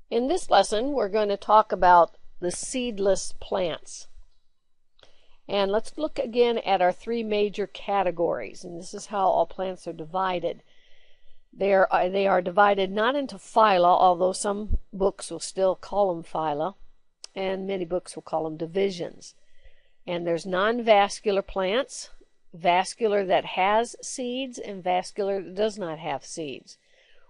In this lesson, we're going to talk about the seedless plants. And let's look again at our three major categories. And this is how all plants are divided. They are divided not into phyla, although some books will still call them phyla, and many books will call them divisions. And there's non-vascular plants, vascular that has seeds, and vascular that does not have seeds.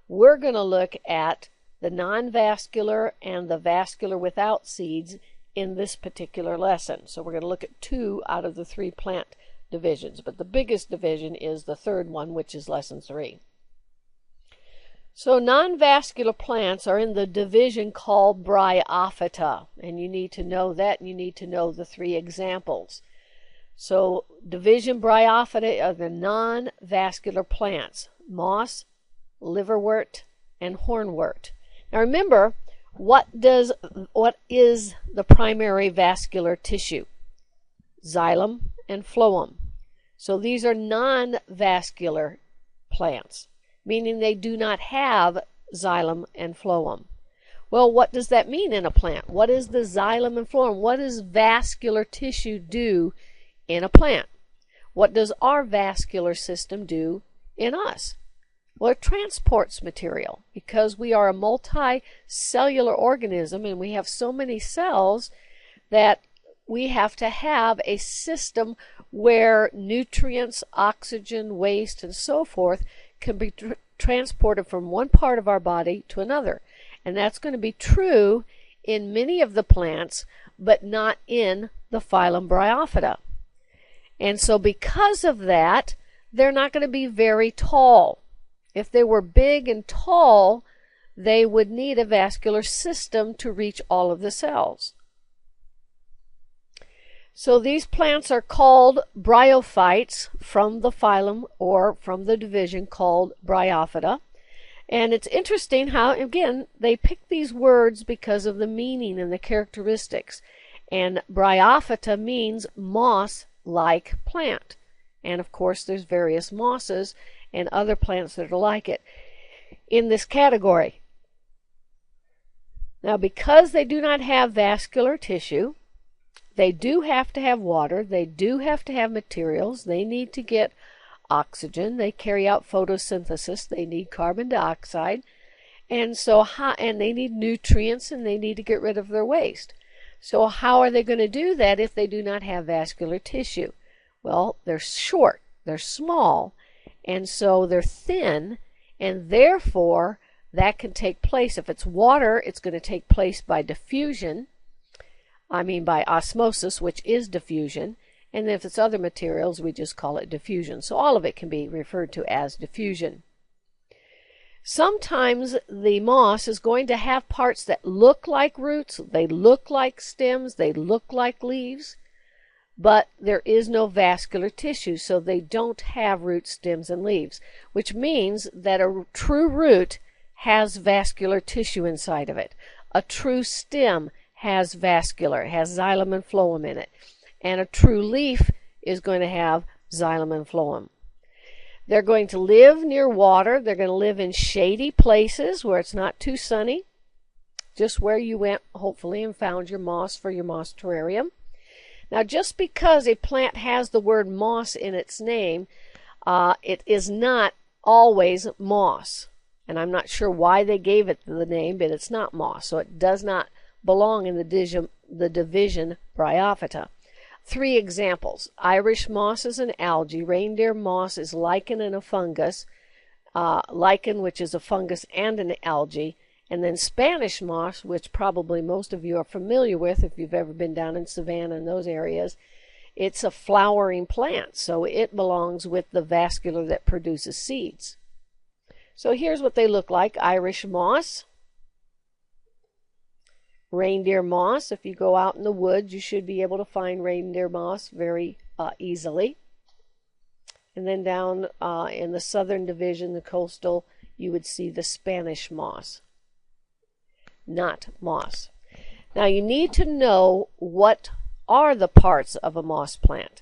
We're going to look at the non-vascular and the vascular without seeds in this particular lesson. So we're going to look at two out of the three plant divisions, but the biggest division is the third one, which is lesson 3. So non-vascular plants are in the division called Bryophyta, and you need to know that, and you need to know the three examples. So Division Bryophyta are the non-vascular plants: moss, liverwort, and hornwort. Now remember, what is the primary vascular tissue? Xylem and phloem. So these are non-vascular plants, meaning they do not have xylem and phloem. Well, what does that mean in a plant? What is the xylem and phloem? What does vascular tissue do in a plant? What does our vascular system do in us? Well, it transports material because we are a multicellular organism and we have so many cells that we have to have a system where nutrients, oxygen, waste, and so forth can be transported from one part of our body to another. And that's going to be true in many of the plants, but not in the phylum Bryophyta. And so because of that, they're not going to be very tall. If they were big and tall, they would need a vascular system to reach all of the cells. So these plants are called bryophytes from the phylum or from the division called Bryophyta. And it's interesting how, again, they pick these words because of the meaning and the characteristics. And Bryophyta means moss-like plant. And of course, there's various mosses and other plants that are like it in this category. Now, because they do not have vascular tissue, they do have to have water, they do have to have materials, they need to get oxygen, they carry out photosynthesis, they need carbon dioxide, and they need nutrients, and they need to get rid of their waste. So how are they going to do that if they do not have vascular tissue? Well, they're short, they're small, and so they're thin, and therefore that can take place. If it's water, it's going to take place by diffusion. By osmosis, which is diffusion. And if it's other materials, we just call it diffusion. So all of it can be referred to as diffusion. Sometimes the moss is going to have parts that look like roots, they look like stems, they look like leaves, but there is no vascular tissue, so they don't have roots, stems, and leaves, which means that a true root has vascular tissue inside of it. A true stem has vascular, has xylem and phloem in it. And a true leaf is going to have xylem and phloem. They're going to live near water. They're going to live in shady places where it's not too sunny, just where you went, hopefully, and found your moss for your moss terrarium. Now, just because a plant has the word moss in its name, it is not always moss. And I'm not sure why they gave it the name, but it's not moss. So it does not belong in the division Bryophyta. 3 examples. Irish moss is an algae. Reindeer moss is lichen and a fungus. Lichen, which is a fungus and an algae. And then Spanish moss, which probably most of you are familiar with if you've ever been down in Savannah and those areas. It's a flowering plant, so it belongs with the vascular that produces seeds. So here's what they look like. Irish moss. Reindeer moss. If you go out in the woods, you should be able to find reindeer moss very easily. And then down in the southern division, the coastal, you would see the Spanish moss. Not moss. Now you need to know what are the parts of a moss plant.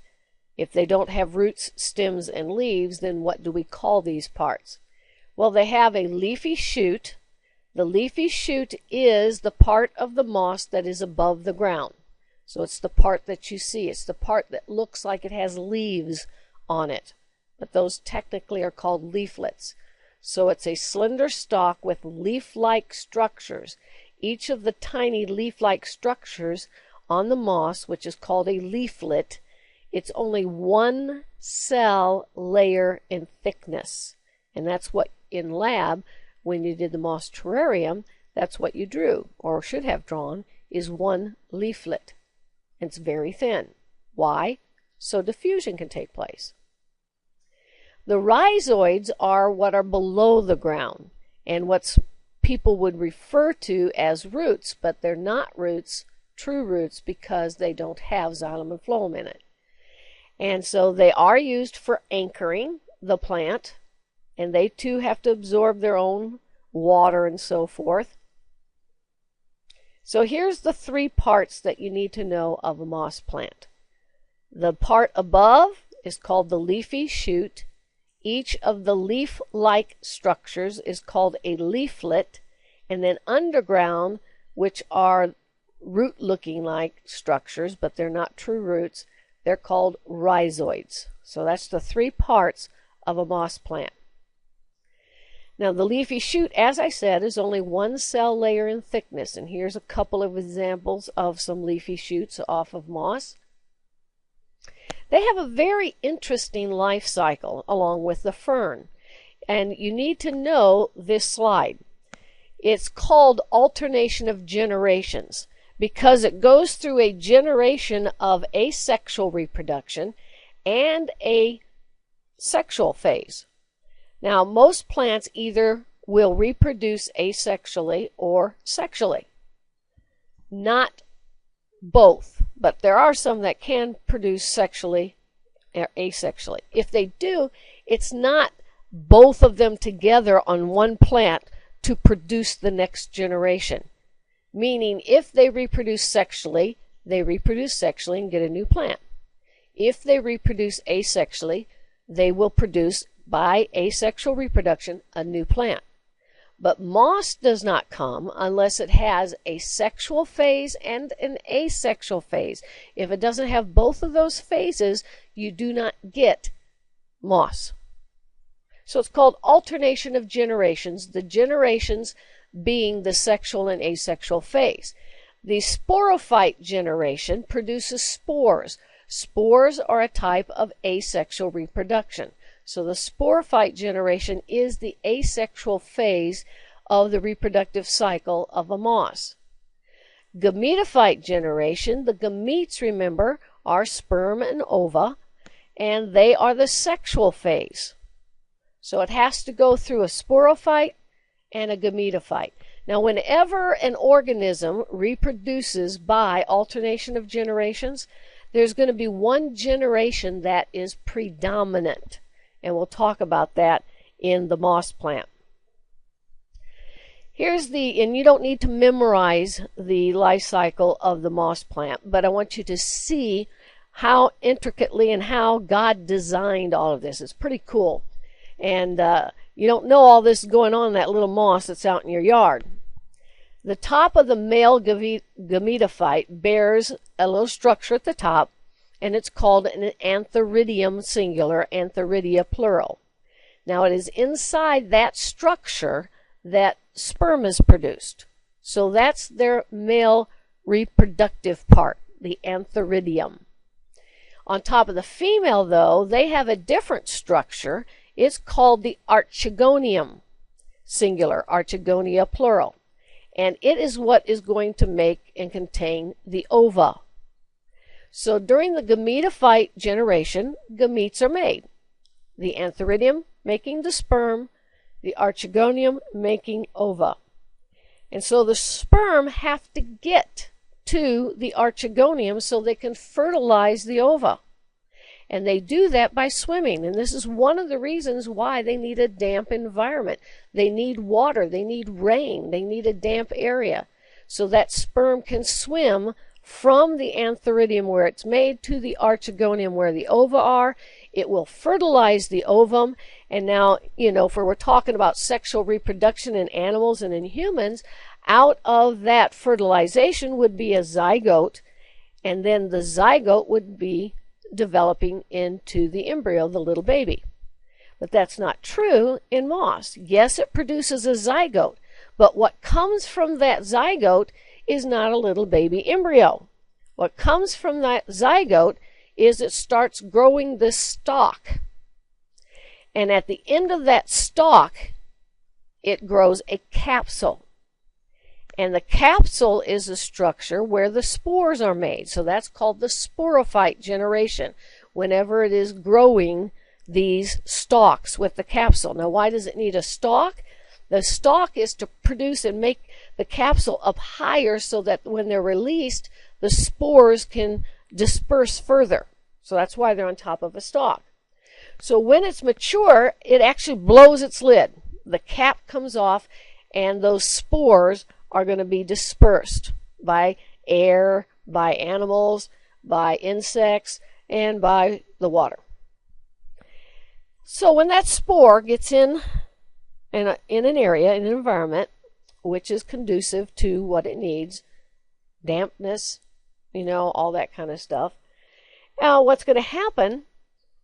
If they don't have roots, stems, and leaves, then what do we call these parts? Well, they have a leafy shoot. The leafy shoot is the part of the moss that is above the ground. So it's the part that you see. It's the part that looks like it has leaves on it. But those technically are called leaflets. So it's a slender stalk with leaf-like structures. Each of the tiny leaf-like structures on the moss, which is called a leaflet, it's only one cell layer in thickness. And that's what in lab, when you did the moss terrarium, that's what you drew, or should have drawn, is one leaflet. It's very thin. Why? So diffusion can take place. The rhizoids are what are below the ground, and what people would refer to as roots, but they're not roots, true roots, because they don't have xylem and phloem in it. And so they are used for anchoring the plant, and they too have to absorb their own water and so forth. So here's the three parts that you need to know of a moss plant. The part above is called the leafy shoot. Each of the leaf-like structures is called a leaflet, and then underground, which are root-looking like structures, but they're not true roots, they're called rhizoids. So that's the three parts of a moss plant. Now the leafy shoot, as I said, is only one cell layer in thickness, and here's a couple of examples of some leafy shoots off of moss. They have a very interesting life cycle along with the fern, and you need to know this slide. It's called alternation of generations because it goes through a generation of asexual reproduction and a sexual phase. Now, most plants either will reproduce asexually or sexually. Not both, but there are some that can produce sexually or asexually. If they do, it's not both of them together on one plant to produce the next generation. Meaning, if they reproduce sexually and get a new plant. If they reproduce asexually, they will produce, by asexual reproduction, a new plant. But moss does not come unless it has a sexual phase and an asexual phase. If it doesn't have both of those phases, you do not get moss. So it's called alternation of generations, the generations being the sexual and asexual phase. The sporophyte generation produces spores. Spores are a type of asexual reproduction. So the sporophyte generation is the asexual phase of the reproductive cycle of a moss. Gametophyte generation, the gametes, remember, are sperm and ova, and they are the sexual phase. So it has to go through a sporophyte and a gametophyte. Now, whenever an organism reproduces by alternation of generations, there's going to be one generation that is predominant. And we'll talk about that in the moss plant. Here's and you don't need to memorize the life cycle of the moss plant, but I want you to see how intricately and how God designed all of this. It's pretty cool. And you don't know all this going on in that little moss that's out in your yard. The top of the male gametophyte bears a little structure at the top, and it's called an antheridium singular, antheridia plural. Now it is inside that structure that sperm is produced. So that's their male reproductive part, the antheridium. On top of the female, though, they have a different structure. It's called the archegonium singular, archegonia plural. And it is what is going to make and contain the ova. So during the gametophyte generation, gametes are made. The antheridium making the sperm, the archegonium making ova. And so the sperm have to get to the archegonium so they can fertilize the ova. And they do that by swimming. And this is one of the reasons why they need a damp environment. They need water, they need rain, they need a damp area so that sperm can swim from the antheridium where it's made to the archegonium where the ova are. It will fertilize the ovum. And now, if we're talking about sexual reproduction in animals and in humans, out of that fertilization would be a zygote, and then the zygote would be developing into the embryo, the little baby. But that's not true in moss. Yes, it produces a zygote, but what comes from that zygote is not a little baby embryo. What comes from that zygote is it starts growing this stalk. And at the end of that stalk, it grows a capsule. And the capsule is the structure where the spores are made. So that's called the sporophyte generation, whenever it is growing these stalks with the capsule. Now, why does it need a stalk? The stalk is to produce and make the capsule up higher so that when they're released, the spores can disperse further. So that's why they're on top of a stalk. So when it's mature, it actually blows its lid. The cap comes off, and those spores are going to be dispersed by air, by animals, by insects, and by the water. So when that spore gets in an area, in an environment, which is conducive to what it needs, dampness, all that kind of stuff. Now, what's going to happen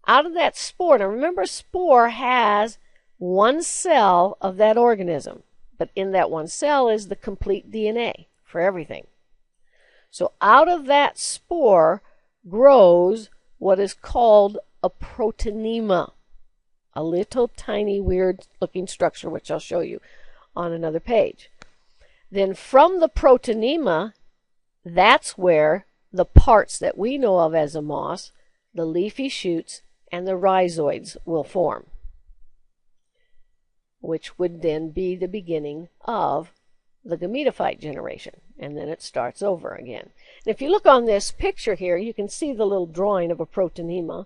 out of that spore? Now, remember, spore has one cell of that organism, but in that one cell is the complete DNA for everything. So out of that spore grows what is called a protonema, a little tiny weird looking structure, which I'll show you on another page. Then from the protonema, that's where the parts that we know of as a moss, the leafy shoots, and the rhizoids will form, which would then be the beginning of the gametophyte generation. And then it starts over again. And if you look on this picture here, you can see the little drawing of a protonema.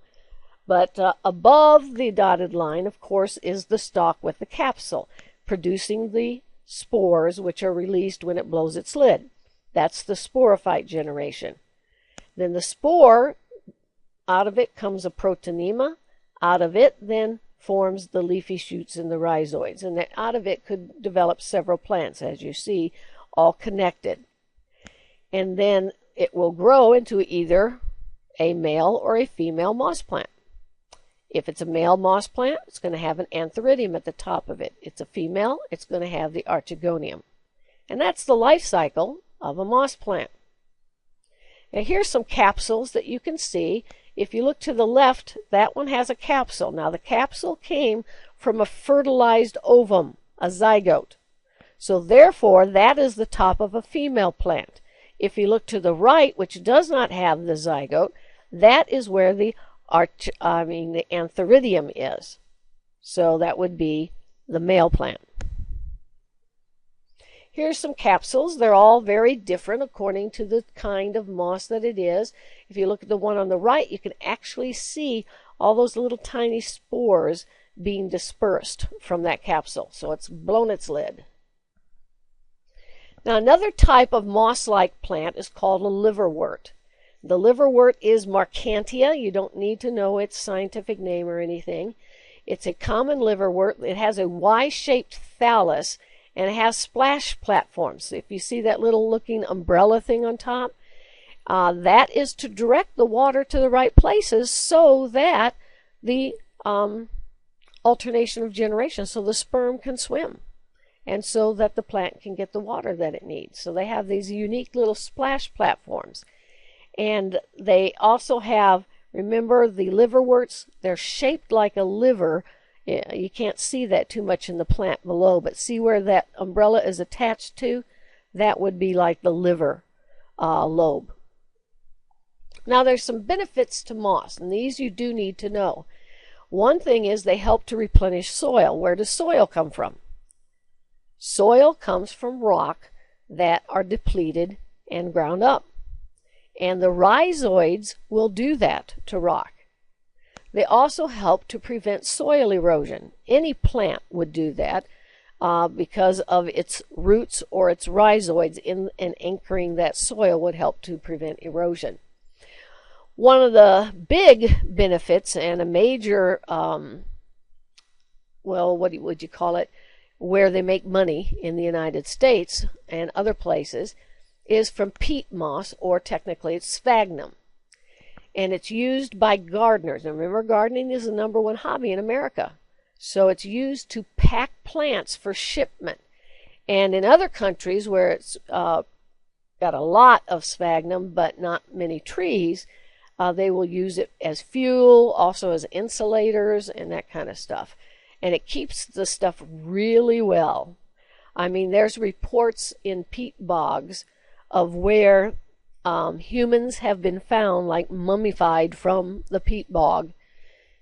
But above the dotted line, of course, is the stalk with the capsule, producing the spores, which are released when it blows its lid. That's the sporophyte generation. Then the spore, out of it comes a protonema. Out of it then forms the leafy shoots and the rhizoids. And that out of it could develop several plants, as you see, all connected. And then it will grow into either a male or a female moss plant. If it's a male moss plant, it's going to have an antheridium at the top of it. It's a female, it's going to have the archegonium. And that's the life cycle of a moss plant. Now here's some capsules that you can see. If you look to the left, that one has a capsule. Now the capsule came from a fertilized ovum, a zygote. So therefore, that is the top of a female plant. If you look to the right, which does not have the zygote, that is where the antheridium is. So that would be the male plant. Here's some capsules. They're all very different according to the kind of moss that it is. If you look at the one on the right, you can actually see all those little tiny spores being dispersed from that capsule. So it's blown its lid. Now another type of moss-like plant is called a liverwort. The liverwort is Marcantia. You don't need to know its scientific name or anything. It's a common liverwort. It has a Y-shaped thallus, and it has splash platforms. So if you see that little looking umbrella thing on top, that is to direct the water to the right places so that the alternation of generation, so the sperm can swim, and so that the plant can get the water that it needs. So they have these unique little splash platforms. And they also have, remember the liverworts, they're shaped like a liver. You can't see that too much in the plant below, but see where that umbrella is attached to? That would be like the liver lobe. Now there's some benefits to moss, and these you do need to know. One thing is they help to replenish soil. Where does soil come from? Soil comes from rock that are depleted and ground up. And the rhizoids will do that to rock. They also help to prevent soil erosion. Any plant would do that because of its roots or its rhizoids in and anchoring that soil would help to prevent erosion. One of the big benefits and a major, well, what would you call it, where they make money in the United States and other places, is from peat moss, or technically it's sphagnum. And it's used by gardeners. And remember, gardening is the #1 hobby in America. So it's used to pack plants for shipment. And in other countries where it's got a lot of sphagnum but not many trees, they will use it as fuel, also as insulators and that kind of stuff. And it keeps the stuff really well. I mean, there's reports in peat bogs of where humans have been found, like mummified from the peat bog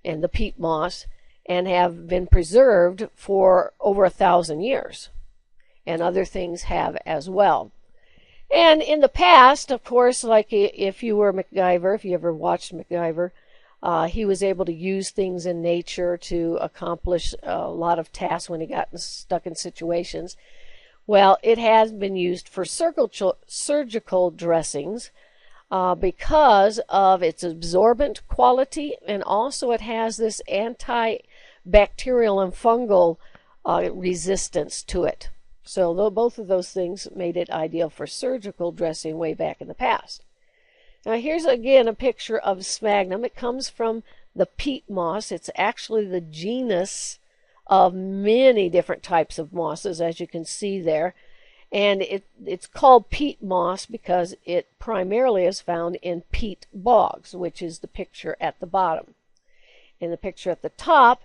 and the peat moss, and have been preserved for over 1,000 years. And other things have as well. And in the past, of course, like if you were MacGyver, if you ever watched MacGyver, he was able to use things in nature to accomplish a lot of tasks when he got stuck in situations. Well, it has been used for surgical dressings because of its absorbent quality, and also it has this antibacterial and fungal resistance to it. So both of those things made it ideal for surgical dressing way back in the past. Now here's again a picture of sphagnum. It comes from the peat moss. It's actually the genus of many different types of mosses, as you can see there. And it's called peat moss because it primarily is found in peat bogs, which is the picture at the bottom. And the picture at the top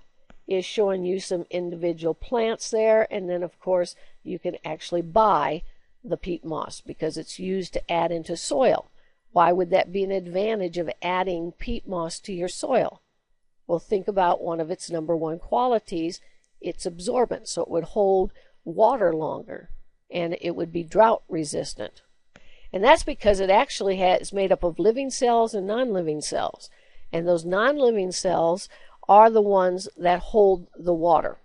is showing you some individual plants there, and then of course you can actually buy the peat moss because it's used to add into soil. Why would that be an advantage of adding peat moss to your soil? Well, think about one of its #1 qualities. It's absorbent, so it would hold water longer, and it would be drought resistant. And that's because it actually is made up of living cells and non-living cells. And those non-living cells are the ones that hold the water.